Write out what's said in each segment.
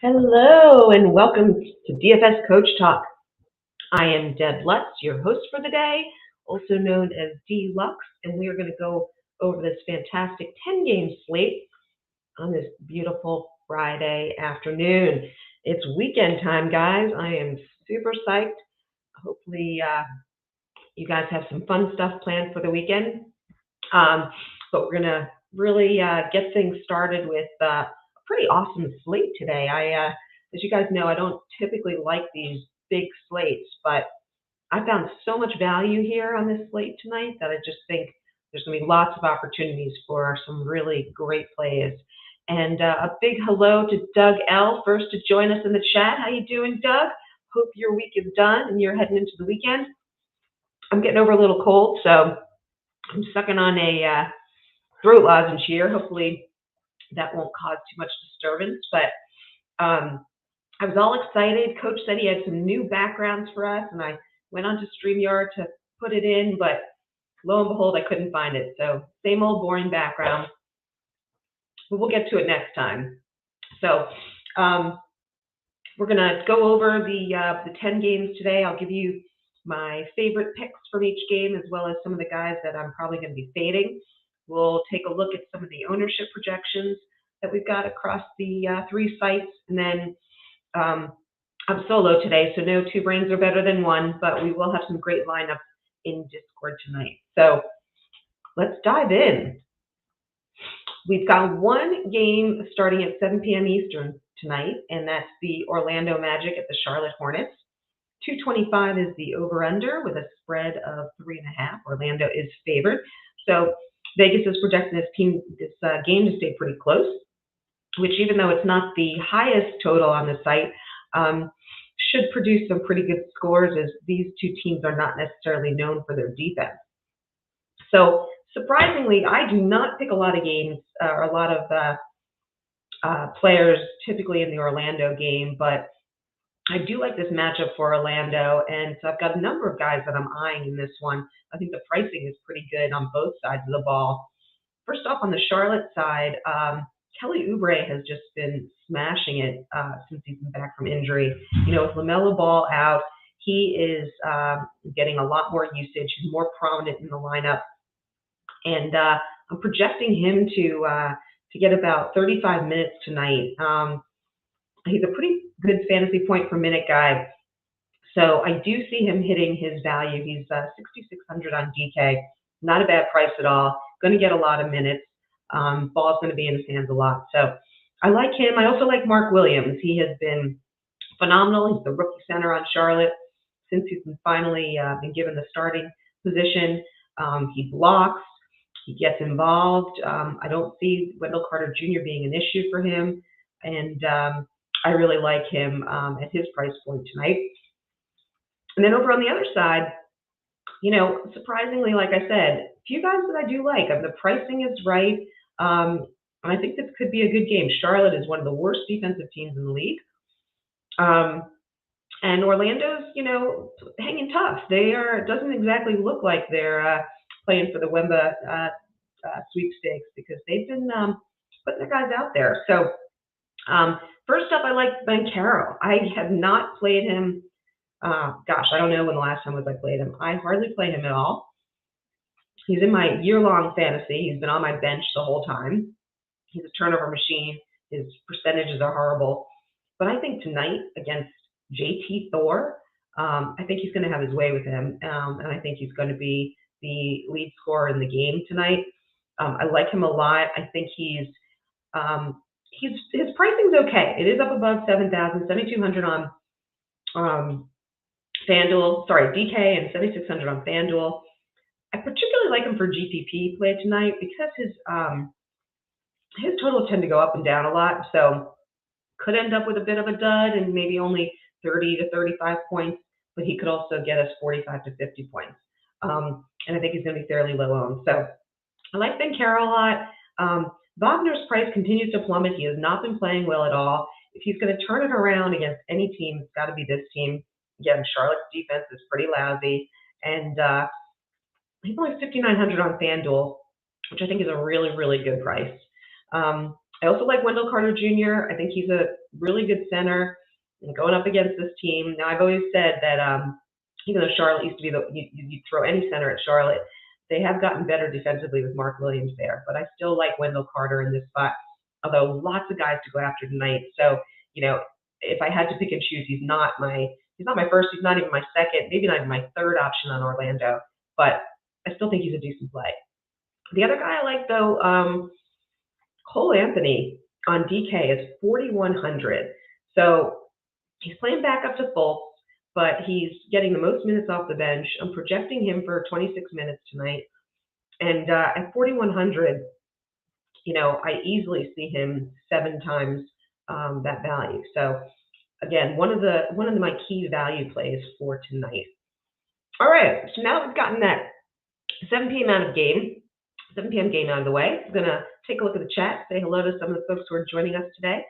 Hello and welcome to DFS Coach Talk. I am Deb Lutz, your host for the day, also known as D-Lux, and we are going to go over this fantastic 10-game slate on this beautiful Friday afternoon. It's weekend time, guys. I am super psyched. Hopefully you guys have some fun stuff planned for the weekend. But we're going to really get things started with a pretty awesome slate today. As you guys know, I don't typically like these big slates, but I found so much value here on this slate tonight that I just think there's going to be lots of opportunities for some really great plays. And a big hello to Doug L. first to join us in the chat. How you doing, Doug? Hope your week is done and you're heading into the weekend. I'm getting over a little cold, so I'm sucking on a throat lozenge here. Hopefully that won't cause too much disturbance, but I was all excited. Coach said he had some new backgrounds for us, and I went onto StreamYard to put it in, but lo and behold, I couldn't find it. So same old boring background, but we'll get to it next time. So we're going to go over the 10 games today. I'll give you my favorite picks from each game, as well as some of the guys that I'm probably going to be fading. We'll take a look at some of the ownership projections that we've got across the 3 sites. And then I'm solo today, so no 2 brains are better than 1, but we will have some great lineups in Discord tonight. So let's dive in. We've got one game starting at 7 p.m. Eastern tonight, and that's the Orlando Magic at the Charlotte Hornets. 225 is the over-under with a spread of 3.5. Orlando is favored. So Vegas is projecting this game to stay pretty close, which, even though it's not the highest total on the site, should produce some pretty good scores, as these 2 teams are not necessarily known for their defense. So surprisingly, I do not pick a lot of games or a lot of players typically in the Orlando game, but I do like this matchup for Orlando, and so I've got a number of guys that I'm eyeing in this one. I think the pricing is pretty good on both sides of the ball. First off, on the Charlotte side, Kelly Oubre has just been smashing it since he's been back from injury. You know, with LaMelo Ball out, he is getting a lot more usage. He's more prominent in the lineup, and I'm projecting him to get about 35 minutes tonight. He's a pretty good fantasy point per minute guy, so I do see him hitting his value. He's 6,600 on DK, not a bad price at all. Going to get a lot of minutes. Ball's going to be in his hands a lot, so I like him. I also like Mark Williams. He has been phenomenal. He's the rookie center on Charlotte since he's finally been given the starting position. He blocks. He gets involved. I don't see Wendell Carter Jr. being an issue for him, and I really like him at his price point tonight. And then over on the other side, you know, surprisingly, like I said, a few guys that I do like. The pricing is right, and I think this could be a good game. Charlotte is one of the worst defensive teams in the league, and Orlando's, you know, hanging tough. It doesn't exactly look like they're playing for the Wemba sweepstakes, because they've been putting their guys out there. So first up, I like Banchero. I have not played him. Gosh, I don't know when the last time was I played him. I hardly play him at all. He's in my year-long fantasy. He's been on my bench the whole time. He's a turnover machine. His percentages are horrible. But I think tonight against JT Thor, I think he's going to have his way with him, and I think he's going to be the lead scorer in the game tonight. I like him a lot. I think his pricing's okay. It is up above 7,000, 7,200 on FanDuel. Sorry, DK, and 7,600 on FanDuel. I particularly like him for GPP play tonight because his totals tend to go up and down a lot, so could end up with a bit of a dud and maybe only 30 to 35 points, but he could also get us 45 to 50 points. And I think he's going to be fairly low owned. So I like Banchero a lot. Wagner's price continues to plummet. He has not been playing well at all. If he's going to turn it around against any team, it's got to be this team. Again, Charlotte's defense is pretty lousy, and he's only 5,900 on FanDuel, which I think is a really, really good price. I also like Wendell Carter Jr. I think he's a really good center and going up against this team. Now, I've always said that even though Charlotte used to be you throw any center at Charlotte, they have gotten better defensively with Mark Williams there. But I still like Wendell Carter in this spot, although lots of guys to go after tonight. So, if I had to pick and choose, he's not my first, he's not even my second, maybe not even my third option on Orlando, but I still think he's a decent play. The other guy I like, though, Cole Anthony on DK is 4,100. So he's playing back up to Fultz, but he's getting the most minutes off the bench. I'm projecting him for 26 minutes tonight. And at 4,100, I easily see him 7 times that value. So again, one of my key value plays for tonight. All right, so now that we've gotten that 7 p.m. game out of the way, I'm going to take a look at the chat, say hello to some of the folks who are joining us today.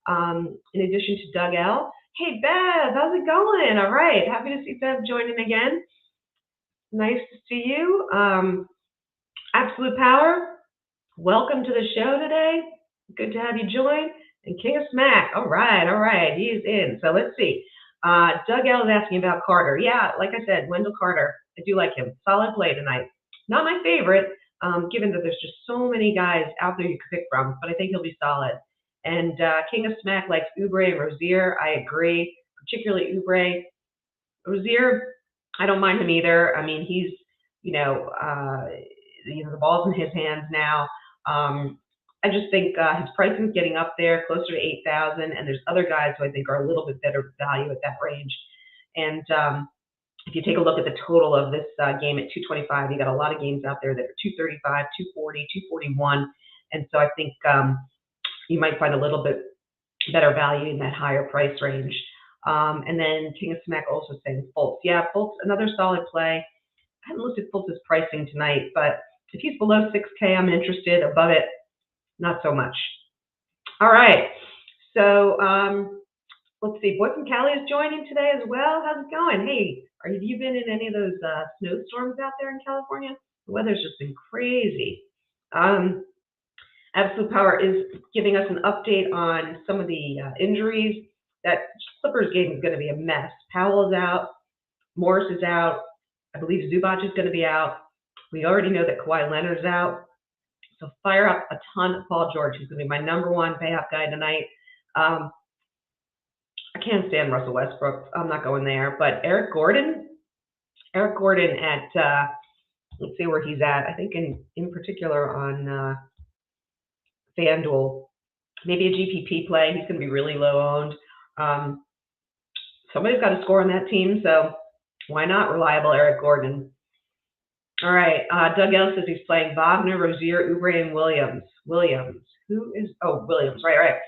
In addition to Doug L. Hey, Bev, how's it going? All right, happy to see Bev joining again. Nice to see you. Absolute Power, welcome to the show today. Good to have you join. And King of Smack, all right, he's in. So let's see. Doug L is asking about Carter. Yeah, like I said, Wendell Carter, I do like him. Solid play tonight. Not my favorite, given that there's just so many guys out there you could pick from, but I think he'll be solid. And King of Smack likes Oubre and Rozier. I agree, particularly Oubre. Rozier, I don't mind him either. I mean, he's, the ball's in his hands now. I just think his pricing's getting up there, closer to 8,000, and there's other guys who I think are a little bit better value at that range. And if you take a look at the total of this game at 225, you got a lot of games out there that are 235, 240, 241, and so I think you might find a little bit better value in that higher price range. And then King of Smack also saying Fultz. Yeah, Fultz, another solid play. I haven't looked at Fultz's pricing tonight, but if he's below 6K, I'm interested. Above it, not so much. All right, so let's see. Boy from Cali is joining today as well. How's it going? Hey, have you been in any of those snowstorms out there in California? The weather's just been crazy. Absolute Power is giving us an update on some of the injuries. That Clippers game is going to be a mess. Powell is out. Morris is out. I believe Zubac is going to be out. We already know that Kawhi Leonard's out. So fire up a ton of Paul George. He's going to be my #1 pay-up guy tonight. I can't stand Russell Westbrook. I'm not going there. But Eric Gordon at, let's see where he's at. I think in particular on FanDuel. Maybe a GPP play. He's going to be really low owned. Somebody's got to score on that team, so why not reliable Eric Gordon? All right, Doug L says he's playing Wagner, Rozier, Oubre, and Williams. Williams. Williams, right.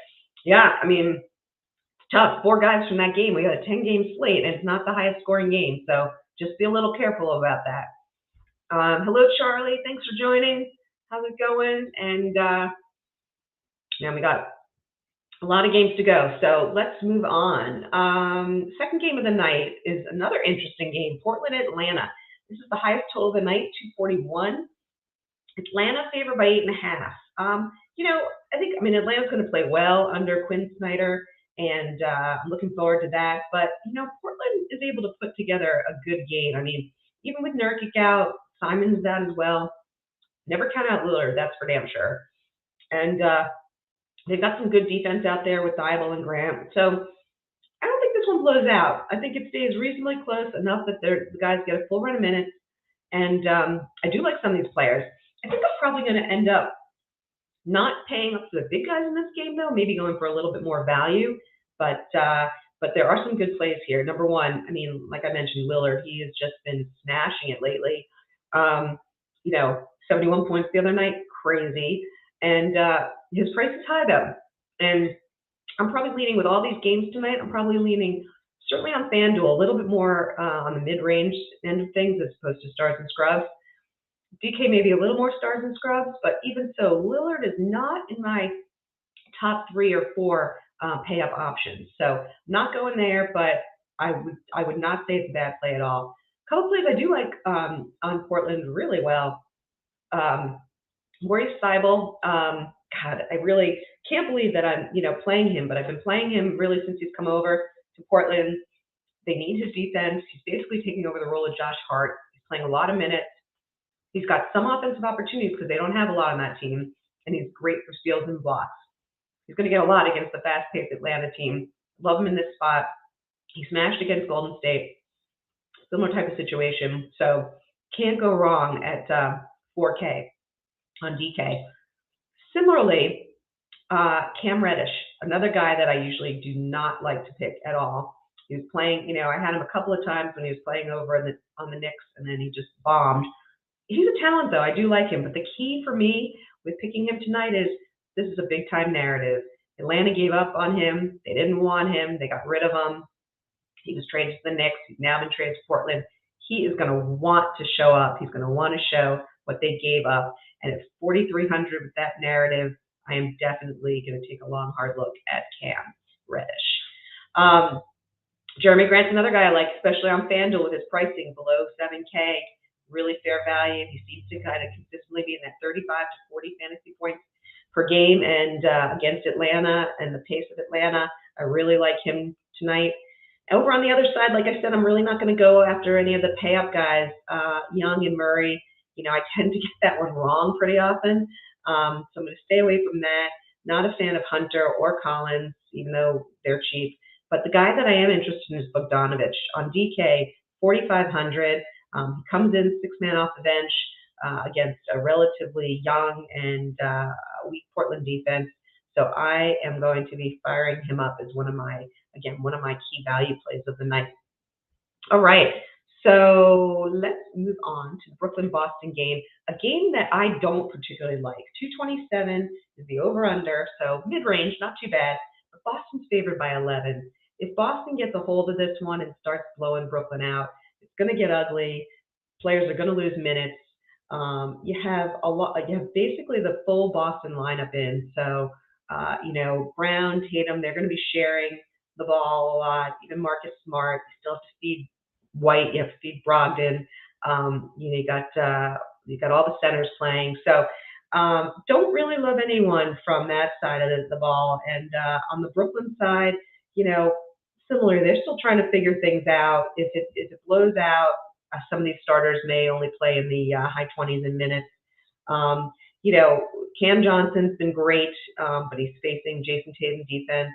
Yeah, I mean, it's tough. 4 guys from that game. We got a 10-game slate, and it's not the highest scoring game, so just be a little careful about that. Hello, Charlie. Thanks for joining. How's it going? And now we got a lot of games to go, so let's move on. Second game of the night is another interesting game, Portland, Atlanta. This is the highest total of the night, 241. Atlanta favored by 8.5. Atlanta's going to play well under Quinn Snyder, and I'm looking forward to that. But, Portland is able to put together a good game. I mean, even with Nurkic out, Simon's out as well. Never count out Lillard, that's for damn sure. And they've got some good defense out there with Thibault and Grant. So I don't think this one blows out. I think it stays reasonably close enough that the guys get a full run of minutes. And I do like some of these players. I think I'm probably going to end up not paying up to the big guys in this game, though, maybe going for a little bit more value. But there are some good plays here. Number one, like I mentioned, Lillard, he has just been smashing it lately. 71 points the other night, crazy. And his price is high, though. And I'm probably leaning with all these games tonight. I'm probably leaning certainly on FanDuel, a little bit more on the mid-range end of things as opposed to stars and scrubs. DK maybe a little more stars and scrubs, but even so, Lillard is not in my top 3 or 4 pay-up options. So not going there, but I would not say it's a bad play at all. A couple plays I do like on Portland really well. Maurice Thibault, God, I really can't believe that I'm, playing him, but I've been playing him really since he's come over to Portland. They need his defense. He's basically taking over the role of Josh Hart. He's playing a lot of minutes. He's got some offensive opportunities because they don't have a lot on that team, and he's great for steals and blocks. He's going to get a lot against the fast-paced Atlanta team. Love him in this spot. He smashed against Golden State. Similar type of situation. So can't go wrong at 4K on DK. Similarly, Cam Reddish, another guy that I usually do not like to pick at all. He was playing, I had him a couple of times when he was playing over on the Knicks, and then he just bombed. He's a talent, though. I do like him. But the key for me with picking him tonight is this is a big-time narrative. Atlanta gave up on him. They didn't want him. They got rid of him. He was traded to the Knicks. He's now been traded to Portland. He is going to want to show up. He's going to want to show what they gave up. And at 4,300 with that narrative, I am definitely going to take a long, hard look at Cam Reddish. Jeremy Grant's another guy I like, especially on FanDuel with his pricing below 7K. Really fair value. He seems to kind of consistently be in that 35 to 40 fantasy points per game. And against Atlanta and the pace of Atlanta, I really like him tonight. Over on the other side, like I said, I'm really not going to go after any of the pay-up guys, Young and Murray. I tend to get that one wrong pretty often. So I'm going to stay away from that. Not a fan of Hunter or Collins, even though they're cheap. But the guy that I am interested in is Bogdanovic. On DK, 4,500. He comes in six-man off the bench against a relatively young and weak Portland defense. So I am going to be firing him up as one of my key value plays of the night. All right, so let's move on to the Brooklyn-Boston game, a game that I don't particularly like. 227 is the over-under, so mid-range, not too bad, but Boston's favored by 11. If Boston gets a hold of this one and starts blowing Brooklyn out, it's going to get ugly. Players are going to lose minutes. You have basically the full Boston lineup in, so Brown, Tatum, they're going to be sharing the ball a lot. Even Marcus Smart, you still have to feed White, you have to feed Brogdon. You got all the centers playing. So don't really love anyone from that side of the ball. And on the Brooklyn side, similar, they're still trying to figure things out. If it blows out, some of these starters may only play in the high 20s in minutes. Cam Johnson's been great, but he's facing Jason Tatum defense.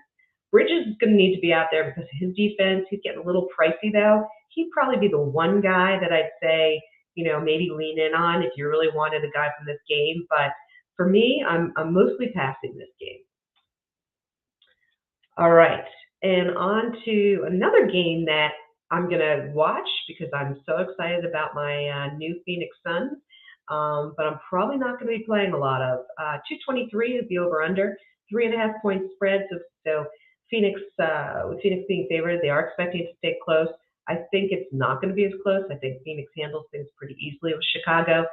Bridges is going to need to be out there because his defense, he's getting a little pricey, though. He'd probably be the one guy that I'd say, maybe lean in on if you really wanted a guy from this game. But for me, I'm mostly passing this game. All right, and on to another game that I'm going to watch because I'm so excited about my new Phoenix Suns, but I'm probably not going to be playing a lot of. 223 is the over-under, 3.5 point spread. So Phoenix, with Phoenix being favored, they are expecting it to stay close. I think it's not going to be as close. I think Phoenix handles things pretty easily with Chicago.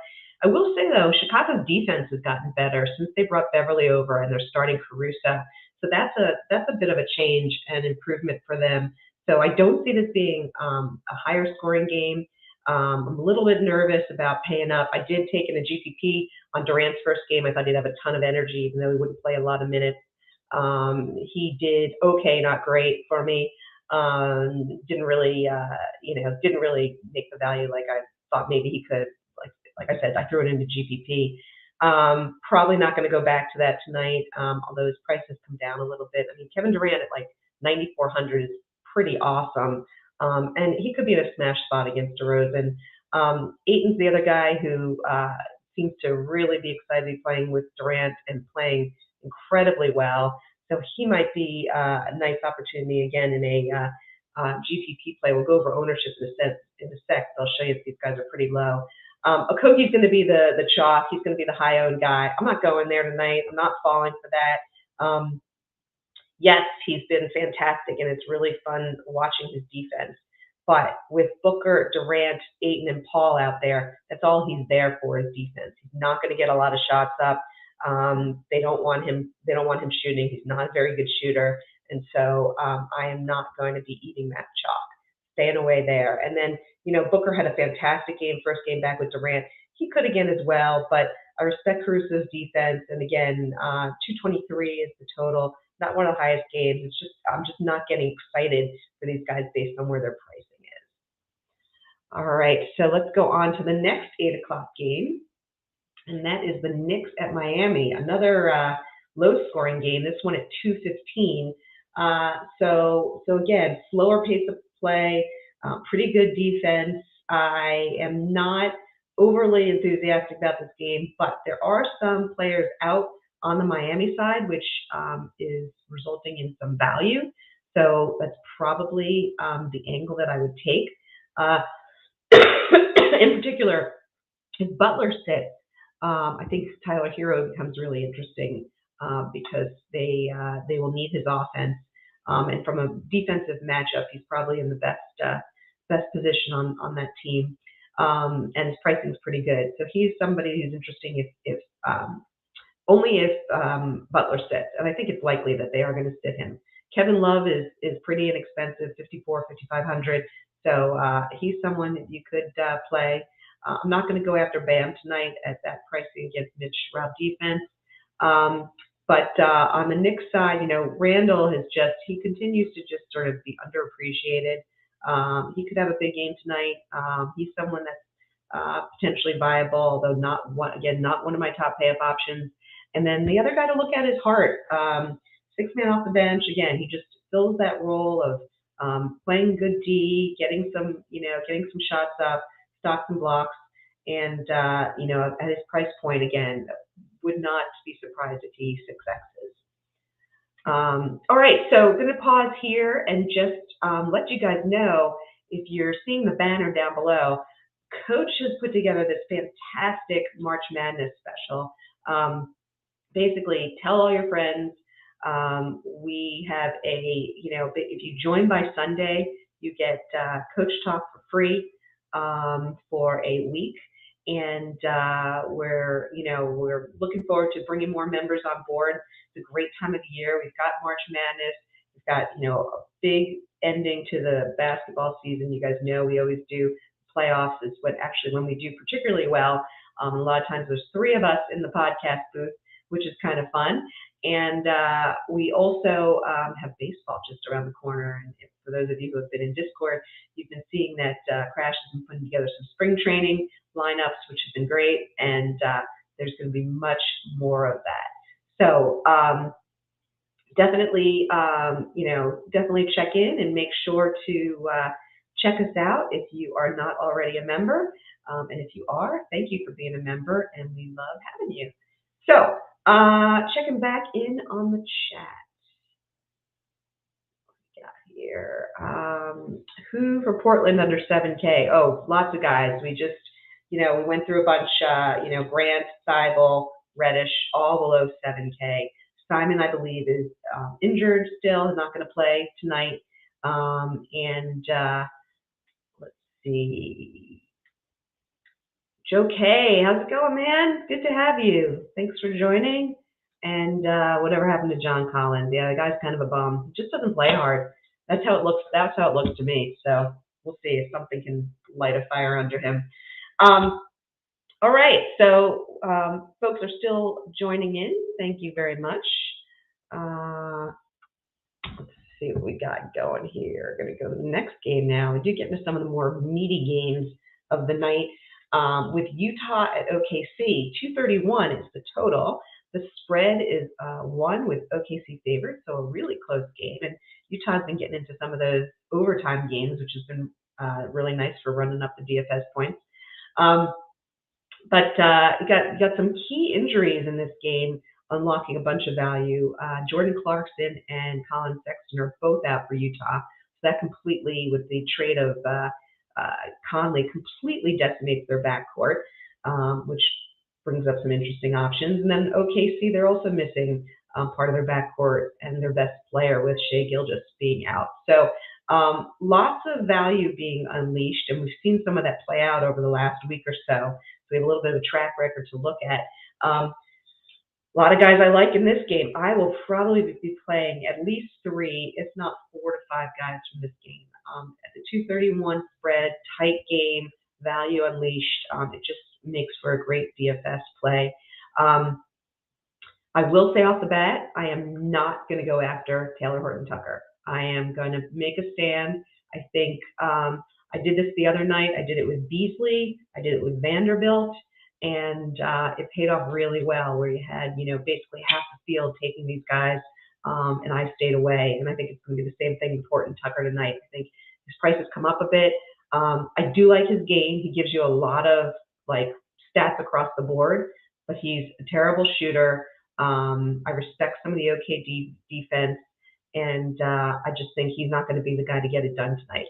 I will say, though, Chicago's defense has gotten better since they brought Beverly over and they're starting Caruso. So that's a bit of a change and improvement for them. So I don't see this being a higher scoring game. I'm a little bit nervous about paying up. I did take in a GPP on Durant's first game. I thought he'd have a ton of energy, even though he wouldn't play a lot of minutes. He did okay, not great for me. Didn't really make the value like I thought maybe he could. Like I said, I threw it into GPP. Probably not going to go back to that tonight, although his price has come down a little bit. I mean, Kevin Durant at like 9,400 is pretty awesome. And he could be in a smash spot against DeRozan. Ayton's the other guy who seems to really be excited playing with Durant and playing incredibly well. So he might be a nice opportunity again in a GPP play. We'll go over ownership in a sec. I'll show you if these guys are pretty low. Okogie's going to be the chalk. He's going to be the high-owned guy. I'm not going there tonight. I'm not falling for that. Yes, he's been fantastic, and it's really fun watching his defense. But with Booker, Durant, Ayton, and Paul out there, that's all he's there for is defense. He's not going to get a lot of shots up. They don't want him shooting. He's not a very good shooter, and so I am not going to be eating that chalk. Staying away there. And then Booker had a fantastic game, first game back with Durant. He could again as well, but I respect Caruso's defense, and again, 223 is the total. Not one of the highest games. It's just I'm just not getting excited for these guys based on where their pricing is. All right, so let's go on to the next 8 o'clock game, and that is the Knicks at Miami. Another low-scoring game. This one at 2:15. So again, slower pace of play, pretty good defense. I am not overly enthusiastic about this game, but there are some players out on the Miami side, which is resulting in some value. So that's probably the angle that I would take. In particular, if Butler sits, I think Tyler Hero becomes really interesting because they will need his offense. And from a defensive matchup, he's probably in the best position on that team. And his pricing is pretty good. So he's somebody who's interesting if only if Butler sits. And I think it's likely that they are going to sit him. Kevin Love is pretty inexpensive, 5,500. So he's someone that you could play. I'm not going to go after Bam tonight at that pricing against Mitch Rob defense. But on the Knicks side, Randall he continues to just sort of be underappreciated. He could have a big game tonight. He's someone that's potentially viable, although not one of my top pay-up options. And then the other guy to look at is Hart. 6-man off the bench. Again, he just fills that role of playing good D, getting some shots up, stocks and blocks, and at his price point, again, would not be surprised if he 6X's. All right, so I'm going to pause here and just let you guys know, if you're seeing the banner down below, Coach has put together this fantastic March Madness special. Basically, tell all your friends. We have if you join by Sunday, you get Coach Talk for free for a week. And we're looking forward to bringing more members on board. It's a great time of the year. We've got March Madness. We've got, a big ending to the basketball season. You guys know we always do playoffs is when we do particularly well. A lot of times there's 3 of us in the podcast booth, which is kind of fun. And we also have baseball just around the corner. And for those of you who have been in Discord, you've been seeing that Crash has been putting together some spring training lineups, which has been great. And there's going to be much more of that. So definitely check in and make sure to check us out if you are not already a member. And if you are, thank you for being a member, and we love having you. So checking back in on the chat. What we got here? Who for Portland under 7K? Oh, lots of guys. We just, we went through a bunch, Grant, Seibel, Reddish, all below 7K. Simon, I believe, is injured still, is not going to play tonight. And let's see. Joe K, how's it going, man? Good to have you. Thanks for joining. And whatever happened to John Collins? Yeah, the guy's kind of a bum. He just doesn't play hard. That's how it looks. That's how it looks to me. So we'll see if something can light a fire under him. All right. So folks are still joining in. Thank you very much. Let's see what we got going here. Going to go to the next game now. We do get into some of the more meaty games of the night. With Utah at OKC, 231 is the total. The spread is 1 with OKC favored, so a really close game. And Utah's been getting into some of those overtime games, which has been really nice for running up the DFS points. But you got some key injuries in this game, unlocking a bunch of value. Jordan Clarkson and Colin Sexton are both out for Utah. So that completely, with the trade of Conley, completely decimates their backcourt, which brings up some interesting options. And then OKC, they're also missing part of their backcourt and their best player, with Shai Gilgeous being out. So lots of value being unleashed, and we've seen some of that play out over the last week or so. So we have a little bit of a track record to look at. A lot of guys I like in this game. I will probably be playing at least 3, if not 4 to 5 guys from this game. At the 231 spread, tight game, value unleashed. It just makes for a great DFS play. I will say off the bat, I am not going to go after Taylor Horton-Tucker. I am going to make a stand. I think I did this the other night. I did it with Beasley. I did it with Vanderbilt. And it paid off really well, where you had, basically half the field taking these guys, and I stayed away. And I think it's going to be the same thing with Horton-Tucker tonight. I think his prices come up a bit. I do like his game. He gives you a lot of stats across the board, but he's a terrible shooter. I respect some of the OK defense, and I just think he's not going to be the guy to get it done tonight.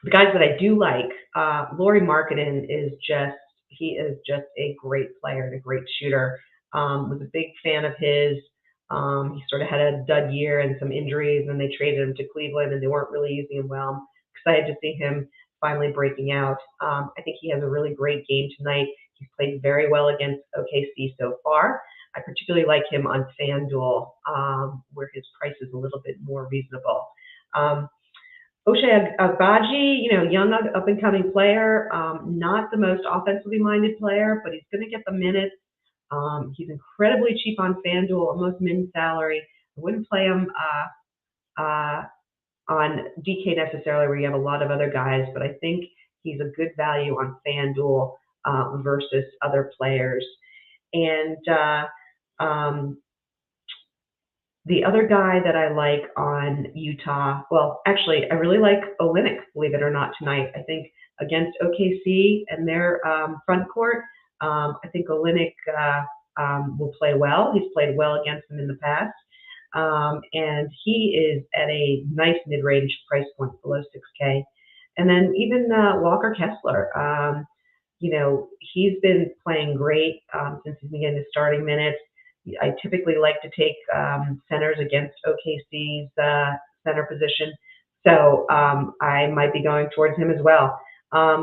The guys that I do like, Lauri Markkanen is just a great player and a great shooter. Was a big fan of his. He sort of had a dud year and some injuries, and they traded him to Cleveland, and they weren't really using him well. I'm excited to see him finally breaking out. I think he has a really great game tonight. He's played very well against OKC so far. I particularly like him on FanDuel, where his price is a little bit more reasonable. Ochai Agbaji, young up-and-coming player, not the most offensively minded player, but he's going to get the minutes. He's incredibly cheap on FanDuel, almost min salary. I wouldn't play him on DK necessarily, where you have a lot of other guys, but I think he's a good value on FanDuel versus other players. And the other guy that I like on Utah, well, actually, I really like Olynyk, believe it or not, tonight. I think against OKC and their front court, I think Olynyk will play well. He's played well against them in the past. And he is at a nice mid-range price point, below 6K. And then even Walker Kessler, he's been playing great since he's began his starting minutes. I typically like to take centers against OKC's center position. So I might be going towards him as well.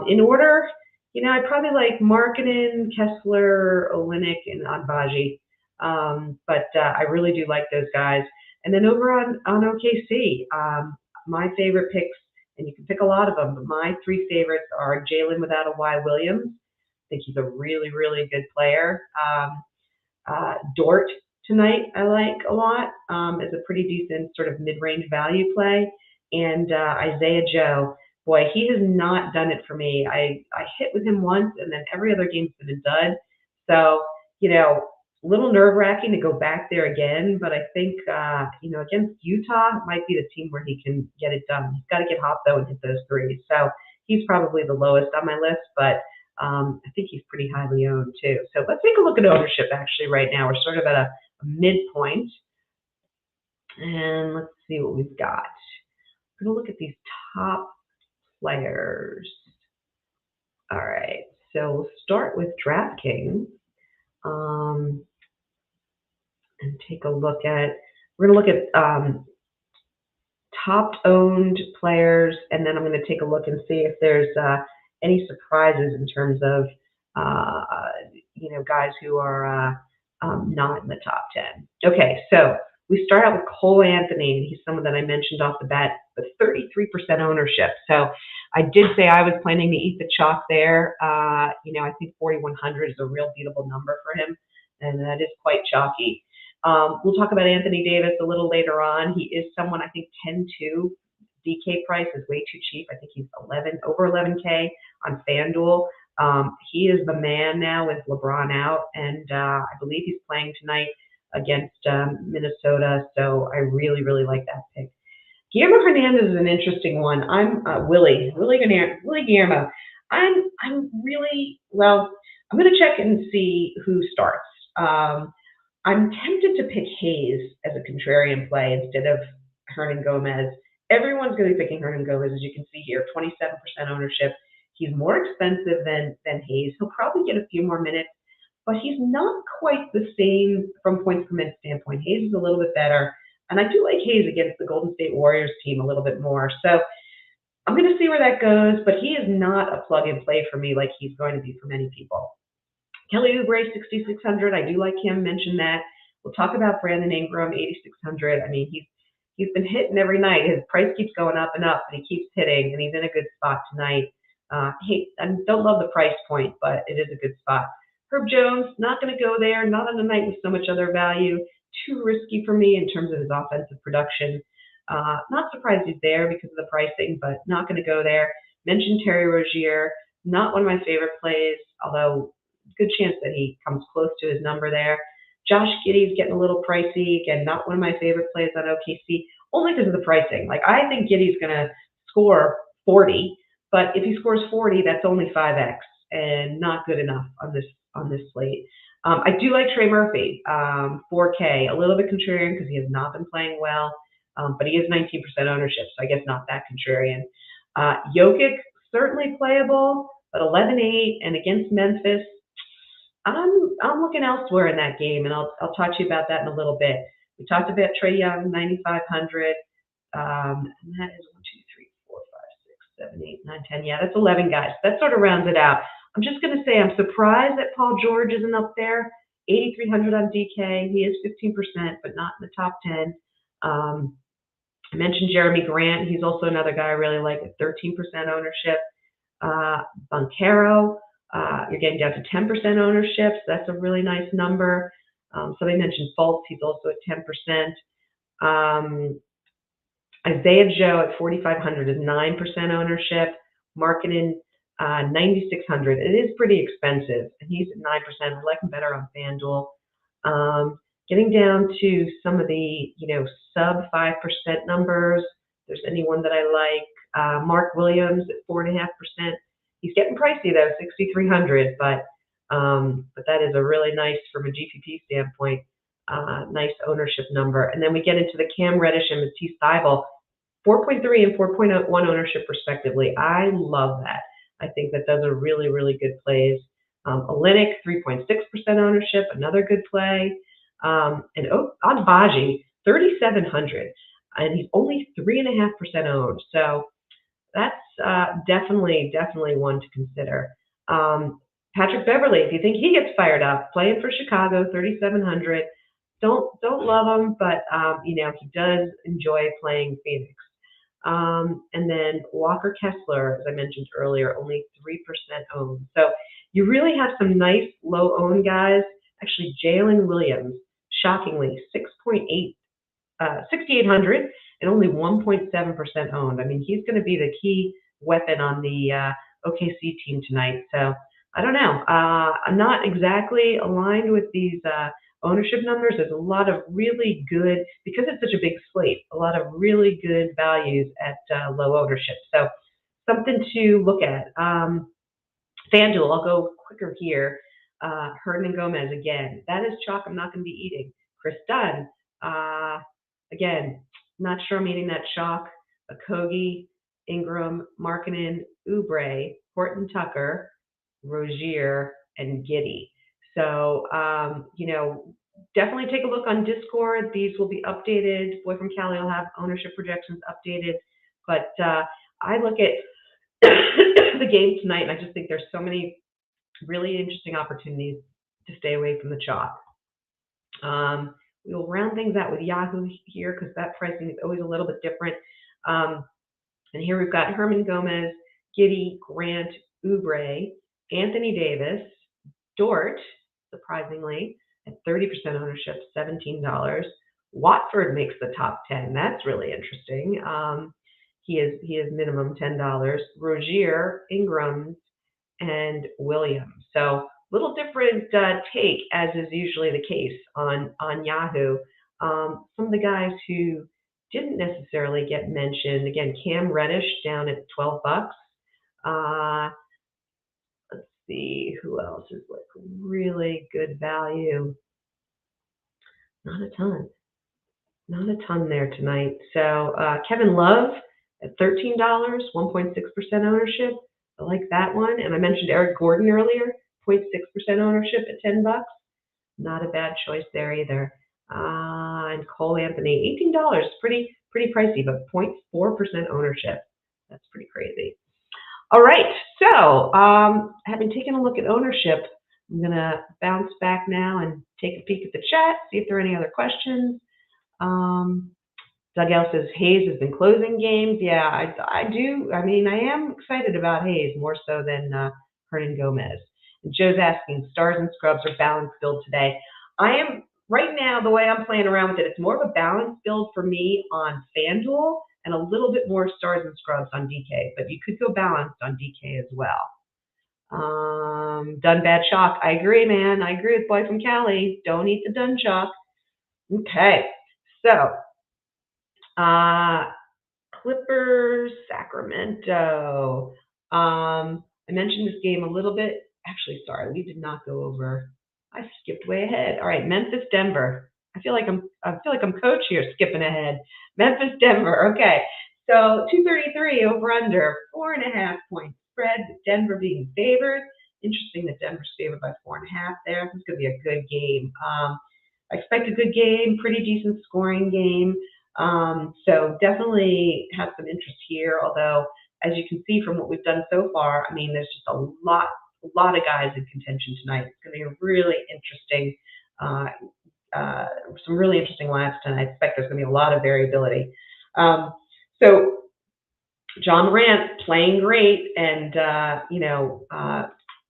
In order, I probably like Markkanen, Kessler, Olynyk, and Agbaji. But I really do like those guys. And then over on OKC, my favorite picks, and you can pick a lot of them, but my three favorites are Jalen without a Y Williams. I think he's a really, really good player. Dort tonight I like a lot as a pretty decent sort of mid-range value play. And Isaiah Joe, boy, he has not done it for me. I hit with him once, and then every other game's been a dud. So, a little nerve-wracking to go back there again, but I think, against Utah might be the team where he can get it done. He's got to get hot, though, and hit those threes. So he's probably the lowest on my list, but I think he's pretty highly owned, too. So let's take a look at ownership, actually, right now. We're sort of at a midpoint. And let's see what we've got. We're going to look at these top players. All right, so we'll start with DraftKings. And take a look at, we're going to look at top owned players, and then I'm going to take a look and see if there's any surprises in terms of, guys who are not in the top 10. Okay, so we start out with Cole Anthony, and he's someone that I mentioned off the bat, but 33% ownership. So I did say I was planning to eat the chalk there. I think 4,100 is a real beatable number for him, and that is quite chalky. We'll talk about Anthony Davis a little later on. He is someone, I think 10-2 DK price is way too cheap. I think he's over 11K on FanDuel. He is the man now with LeBron out, and I believe he's playing tonight against Minnesota. So I really, really like that pick. Guillermo Hernandez is an interesting one. I'm Willie Guillermo. I'm going to check and see who starts. I'm tempted to pick Hayes as a contrarian play instead of Hernan Gomez. Everyone's going to be picking Hernan Gomez, as you can see here, 27% ownership. He's more expensive than Hayes. He'll probably get a few more minutes, but he's not quite the same from points per minute standpoint. Hayes is a little bit better, and I do like Hayes against the Golden State Warriors team a little bit more. So I'm going to see where that goes, but he is not a plug-and-play for me like he's going to be for many people. Kelly Oubre, 6,600. I do like him. Mention that. We'll talk about Brandon Ingram, 8,600. I mean, he's been hitting every night. His price keeps going up and up, and he keeps hitting, and he's in a good spot tonight. I don't love the price point, but it is a good spot. Herb Jones, not going to go there, not on a night with so much other value. Too risky for me in terms of his offensive production. Not surprised he's there because of the pricing, but not going to go there. Mentioned Terry Rozier, not one of my favorite plays, although good chance that he comes close to his number there. Josh Giddey's getting a little pricey. Again, not one of my favorite plays on OKC, only because of the pricing. Like, I think Giddey's going to score 40, but if he scores 40, that's only 5x and not good enough on this slate. I do like Trey Murphy, 4K, a little bit contrarian because he has not been playing well, but he is 19% ownership, so I guess not that contrarian. Jokic, certainly playable, but 11-8 and against Memphis, I'm looking elsewhere in that game, and I'll talk to you about that in a little bit. We talked about Trae Young, 9,500. And that is 1, 2, 3, 4, 5, 6, 7, 8, 9, 10. Yeah, that's 11 guys. That sort of rounds it out. I'm just going to say I'm surprised that Paul George isn't up there. 8,300 on DK. He is 15%, but not in the top 10. I mentioned Jeremy Grant. He's also another guy I really like at 13% ownership. Banchero, you're getting down to 10% ownership. So that's a really nice number. Somebody mentioned Fultz. He's also at 10%. Isaiah Joe at 4,500 is 9% ownership. Marketing 9,600. It is pretty expensive, and he's at 9%. I like him better on FanDuel. Getting down to some of the sub 5% numbers. If there's anyone that I like, Mark Williams at 4.5%. He's getting pricey though, 6,300, but that is a really nice, from a GPP standpoint, nice ownership number. And then we get into the Cam Reddish and Matisse Thybulle, 4.3 and 4.1 ownership respectively. I love that. I think that those are really, really good plays. Olynyk, 3.6% ownership, another good play. And Agbaji, 3,700, and he's only 3.5% owned. So that's definitely one to consider. Patrick Beverley, if you think he gets fired up, playing for Chicago, 3,700. Don't love him, but he does enjoy playing Phoenix. And then Walker Kessler, as I mentioned earlier, only 3% owned. So you really have some nice low owned guys. Actually, Jalen Williams, shockingly, 6,800 and only 1.7% owned. I mean, he's going to be the key weapon on the OKC team tonight. So I don't know. I'm not exactly aligned with these ownership numbers. There's a lot of really good, because it's such a big slate, a lot of really good values at low ownership. So something to look at. FanDuel, I'll go quicker here. Hernan Gomez again. That is chalk I'm not going to be eating. Chris Dunn. Again, not sure I'm eating that chalk. Okogie, Ingram, Markkanen, Oubre, Horton Tucker, Rozier, and Giddey. So, definitely take a look on Discord. These will be updated. Boy from Cali will have ownership projections updated. But I look at the game tonight, and I just think there's so many really interesting opportunities to stay away from the chalk. We'll round things out with YAHOO here because that pricing is always a little bit different. And here we've got Hernan Gomez, Giddey, Grant, Oubre, Anthony Davis, Dort, surprisingly, at 30% ownership, $17. Watford makes the top 10. That's really interesting. He is minimum $10. Rozier, Ingram, and Williams. So little different take, as is usually the case on YAHOO. Some of the guys who didn't necessarily get mentioned, again, Cam Reddish down at $12. Let's see who else is like really good value. Not a ton there tonight. So Kevin Love at $13, 1.6% ownership. I like that one. And I mentioned Eric Gordon earlier, 0.6% ownership at $10. Not a bad choice there either. And Cole Anthony, $18, pretty pricey, but 0.4% ownership. That's pretty crazy. All right, so having taken a look at ownership, I'm going to bounce back now and take a peek at the chat, see if there are any other questions. Doug L says Hayes has been closing games. Yeah, I do. I mean, I am excited about Hayes more so than Hernan Gomez. And Joe's asking, stars and scrubs or balanced build today? I am, right now, the way I'm playing around with it, it's more of a balanced build for me on FanDuel and a little bit more stars and scrubs on DK, but you could go balanced on DK as well. Done bad chalk. I agree, man. I agree with boy from Cali. Don't eat the done chalk. Okay, so Clippers, Sacramento. I mentioned this game a little bit. Actually, sorry, we did not go over. I skipped way ahead. All right, Memphis, Denver. I feel like I'm coach here, skipping ahead. Memphis, Denver. Okay, so 233 over under 4.5 point spread. With Denver being favored. Interesting that Denver's favored by 4.5 there. This is going to be a good game. I expect a good game, pretty decent scoring game. So definitely have some interest here. Although, as you can see from what we've done so far, I mean, there's just a lot of guys in contention tonight. It's going to be a really interesting, some really interesting lineups tonight. I expect there's going to be a lot of variability. So John Morant playing great and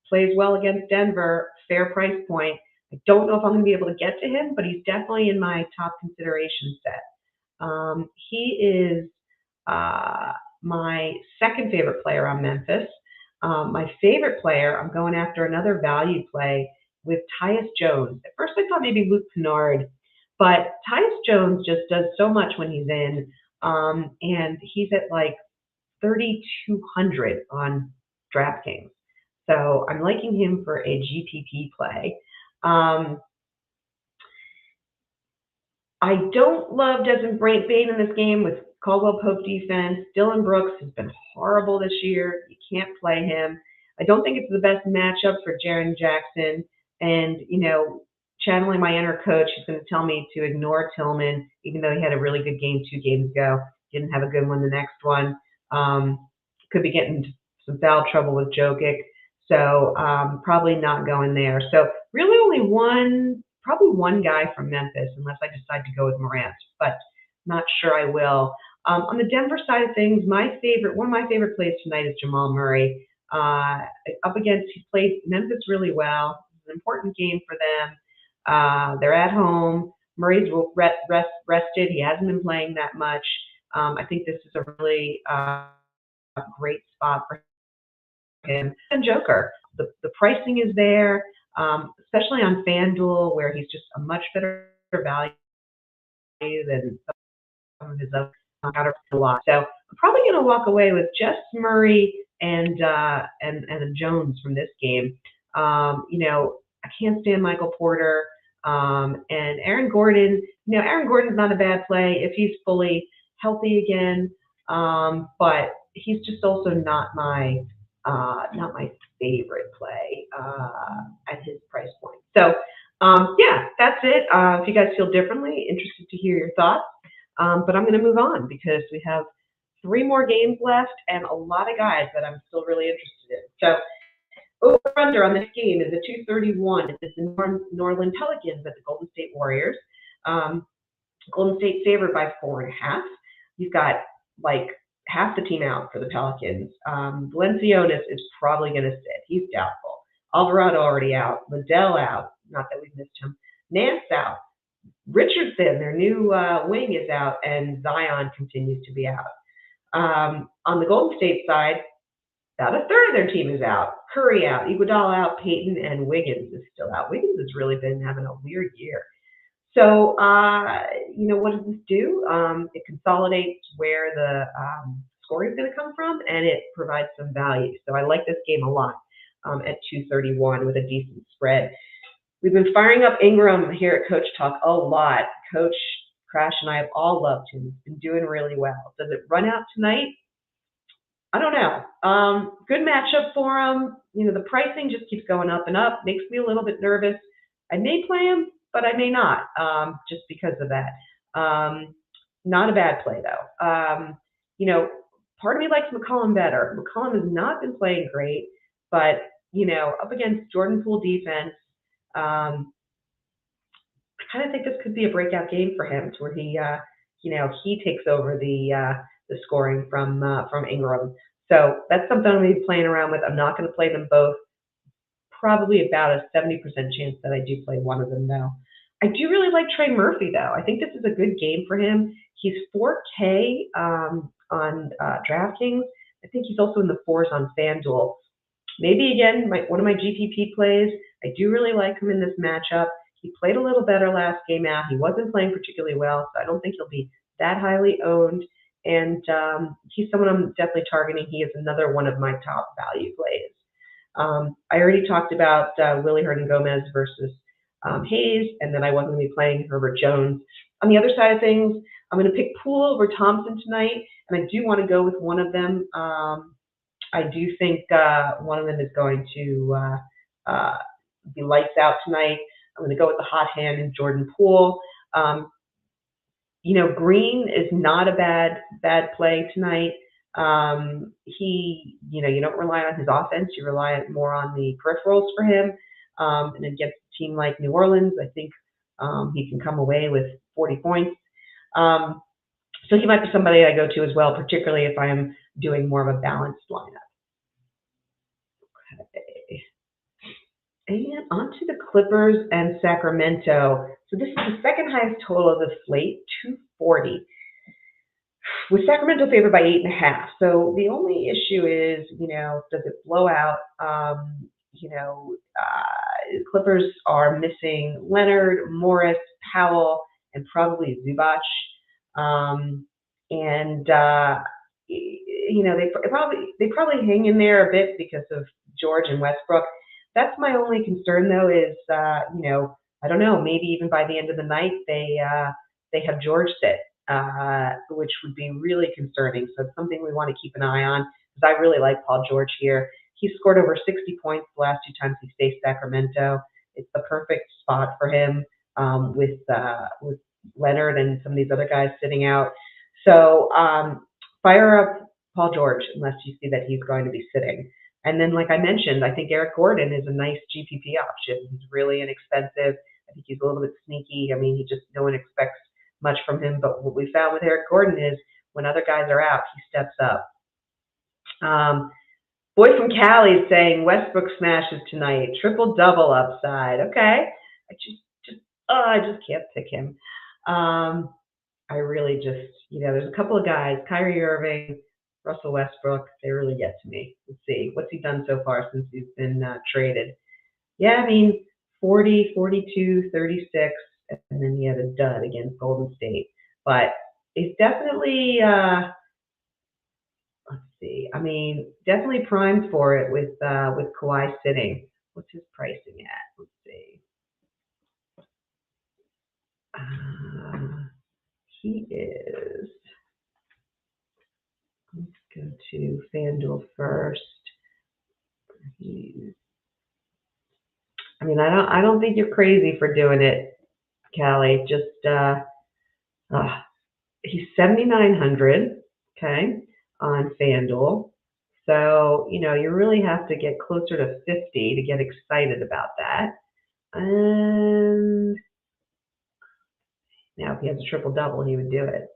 plays well against Denver. Fair price point. I don't know if I'm going to be able to get to him, but he's definitely in my top consideration set. He is my second favorite player on Memphis. My favorite player, I'm going after another value play with Tyus Jones. At first I thought maybe Luke Kennard, but Tyus Jones just does so much when he's in, and he's at like 3,200 on DraftKings. So I'm liking him for a GPP play. I don't love Desmond Bain in this game with Caldwell Pope defense. Dylan Brooks has been horrible this year. You can't play him. I don't think it's the best matchup for Jaren Jackson. And, channeling my inner coach, he's going to tell me to ignore Tillman, even though he had a really good game 2 games ago. Didn't have a good one the next one. Could be getting into some foul trouble with Jokic. So probably not going there. So really only probably one guy from Memphis, unless I decide to go with Morant, but not sure I will. On the Denver side of things, one of my favorite plays tonight is Jamal Murray. He's played Memphis really well. It's an important game for them. They're at home. Murray's rested. He hasn't been playing that much. I think this is a really great spot for him. And Joker, the pricing is there, especially on FanDuel, where he's just a much better value than some of his other counter a lot. So I'm probably going to walk away with just Murray and Jones from this game. I can't stand Michael Porter and Aaron Gordon. Aaron Gordon's not a bad play if he's fully healthy again, but he's just also not my favorite play at his price point. So that's it. If you guys feel differently, interested to hear your thoughts. But I'm going to move on because we have 3 more games left and a lot of guys that I'm still really interested in. So over-under on this game is a 231. It's the New Orleans Pelicans at the Golden State Warriors. Golden State favored by 4.5. You've got like half the team out for the Pelicans. Valenciunas is probably going to sit. He's doubtful. Alvarado already out. Liddell out. Not that we've missed him. Nance out. Richardson, their new wing, is out, and Zion continues to be out. On the Golden State side, about a third of their team is out. Curry out. Iguodala out. Payton and Wiggins is still out. Wiggins has really been having a weird year. So, what does this do? It consolidates where the scoring is going to come from, and it provides some value. So I like this game a lot at 231 with a decent spread. We've been firing up Ingram here at Coach Talk a lot. Coach Crash and I have all loved him. He's been doing really well. Does it run out tonight? I don't know. Good matchup for him. The pricing just keeps going up and up. Makes me a little bit nervous. I may play him, but I may not, just because of that. Not a bad play, though. Part of me likes McCollum better. McCollum has not been playing great, but, up against Jordan Poole defense, I kind of think this could be a breakout game for him to where he takes over the scoring from Ingram. So that's something I'm going to be playing around with. I'm not going to play them both. probably about a 70% chance that I do play one of them, though. I do really like Trey Murphy, though. I think this is a good game for him. He's 4K on DraftKings. I think he's also in the 4s on FanDuel. Maybe, again, one of my GPP plays. I do really like him in this matchup. He played a little better last game out. He wasn't playing particularly well, so I don't think he'll be that highly owned. And he's someone I'm definitely targeting. He is another one of my top value plays. I already talked about Willie Hernan-Gomez versus Hayes, and then I wasn't going to be playing Herbert Jones. On the other side of things, I'm going to pick Poole over Thompson tonight, and I do want to go with one of them. I do think one of them is going to be lights out tonight. I'm going to go with the hot hand in Jordan Poole. Green is not a bad play tonight. You don't rely on his offense. You rely more on the peripherals for him. And against a team like New Orleans, I think he can come away with 40 points. So he might be somebody I go to as well, particularly if I'm doing more of a balanced lineup. Okay. And on to the Clippers and Sacramento. So this is the second highest total of the slate, 240. With Sacramento favored by 8.5. So the only issue is, does it blow out? Clippers are missing Leonard, Morris, Powell, and probably Zubac. They probably hang in there a bit because of George and Westbrook. That's my only concern, though, is I don't know, maybe even by the end of the night they have George sit, which would be really concerning. So it's something we want to keep an eye on, because I really like Paul George here. He's scored over 60 points the last 2 times he faced Sacramento. It's the perfect spot for him with Leonard and some of these other guys sitting out. So fire up Paul George unless you see that he's going to be sitting. And then, like I mentioned, I think Eric Gordon is a nice GPP option. He's really inexpensive. I think he's a little bit sneaky. I mean, no one expects much from him. But what we found with Eric Gordon is when other guys are out, he steps up. Boy from Cali is saying Westbrook smashes tonight. Triple-double upside. Okay. I just can't pick him. I really there's a couple of guys, Kyrie Irving, Russell Westbrook, they really get to me. Let's see. What's he done so far since he's been traded? Yeah, I mean, 40, 42, 36, and then he had a dud against Golden State. But he's definitely, definitely primed for it with Kawhi sitting. What's his pricing at? Let's see. He is. Let's go to FanDuel first. I don't think you're crazy for doing it, Callie. Just he's 7,900, okay, on FanDuel. So you really have to get closer to 50 to get excited about that. And now, if he has a triple-double, he would do it.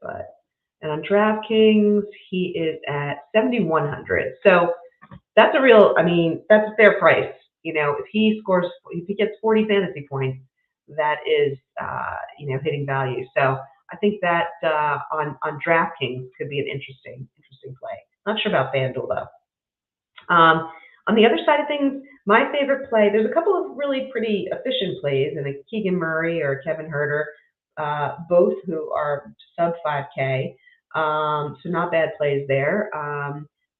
And on DraftKings, he is at 7,100. So that's that's a fair price. If he gets 40 fantasy points, that is, hitting value. So I think that on DraftKings could be an interesting play. Not sure about FanDuel though. On the other side of things, my favorite play. There's a couple of really pretty efficient plays, and a Keegan Murray or Kevin Huerter. Both who are sub 5K, so not bad plays there.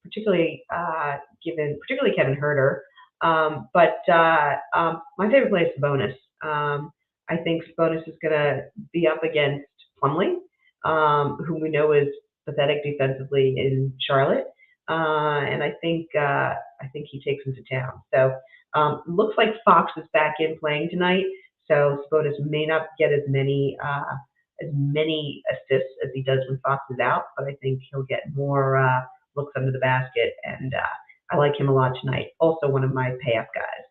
Particularly Kevin Huerter. But my favorite play is Sabonis. I think Sabonis is going to be up against Plumlee, who we know is pathetic defensively in Charlotte, and I think he takes him to town. So looks like Fox is back in playing tonight. So Sabonis may not get as many assists as he does when Fox is out, but I think he'll get more looks under the basket, and I like him a lot tonight. Also one of my pay-up guys.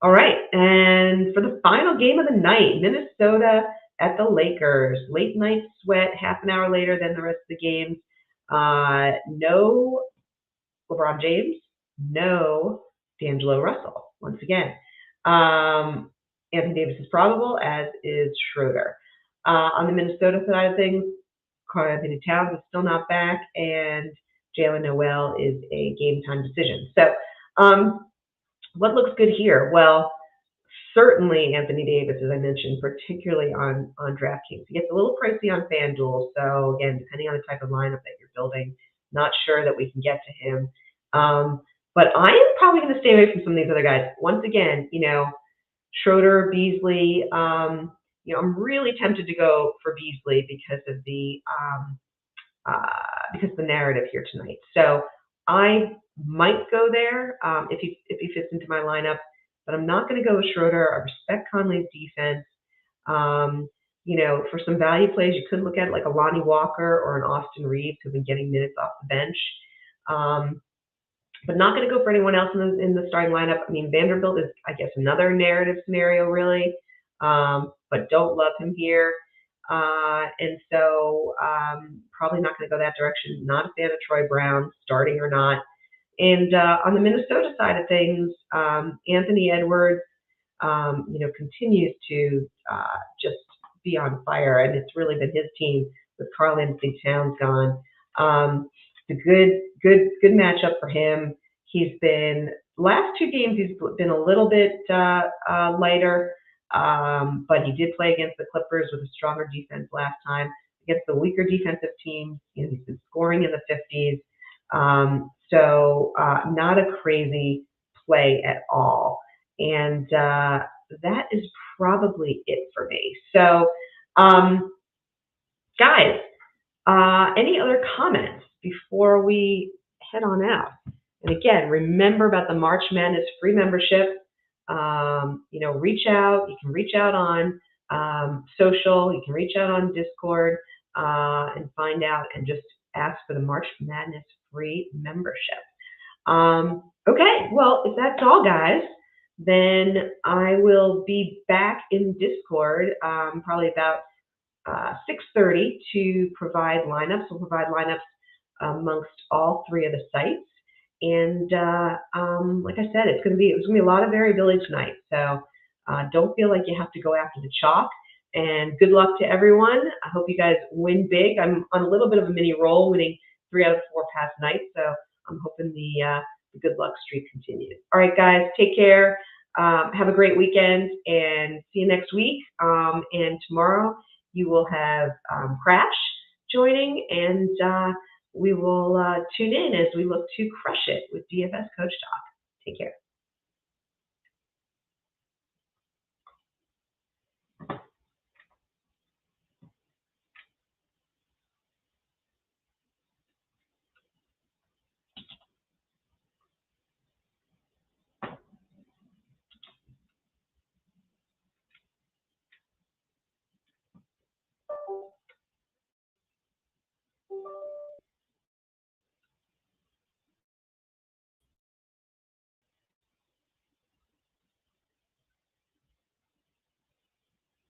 All right, and for the final game of the night, Minnesota at the Lakers. Late night sweat, half an hour later than the rest of the games. No LeBron James, no D'Angelo Russell. once again. Anthony Davis is probable, as is Schroeder. On the Minnesota side of things, Karl Anthony Towns is still not back, and Jalen Noel is a game-time decision. So what looks good here? Well, certainly Anthony Davis, as I mentioned, particularly on DraftKings. He gets a little pricey on FanDuel, so again, depending on the type of lineup that you're building, not sure that we can get to him. But I am probably going to stay away from some of these other guys. Once again, Schroeder, Beasley, I'm really tempted to go for Beasley because of the narrative here tonight. So I might go there if he fits into my lineup, but I'm not going to go with Schroeder. I respect Conley's defense. For some value plays, you could look at like a Lonnie Walker or an Austin Reeves who've been getting minutes off the bench. But not going to go for anyone else in the starting lineup. I mean, Vanderbilt is, I guess, another narrative scenario, really, but don't love him here. And so probably not going to go that direction. Not a fan of Troy Brown, starting or not. And on the Minnesota side of things, Anthony Edwards, continues to just be on fire, and it's really been his team with Karl Anthony Towns gone. It's a good matchup for him. He's been last two games. He's been a little bit lighter, but he did play against the Clippers with a stronger defense last time. Against the weaker defensive teams, he's been scoring in the 50s. So not a crazy play at all. And that is probably it for me. So, guys, any other comments before we head on out? And again, remember about the March Madness free membership. Reach out. You can reach out on social. You can reach out on Discord and find out and just ask for the March Madness free membership. Okay, well, if that's all, guys, then I will be back in Discord probably about 6:30 to provide lineups. We'll provide lineups amongst all three of the sites. And like I said, it's going to be a lot of variability tonight. So don't feel like you have to go after the chalk. And good luck to everyone. I hope you guys win big. I'm on a little bit of a mini roll, winning 3 out of 4 past nights. So I'm hoping the good luck streak continues. All right, guys, take care. Have a great weekend, and see you next week. And tomorrow you will have Crash joining, and we will tune in as we look to crush it with DFS Coach Talk. Take care.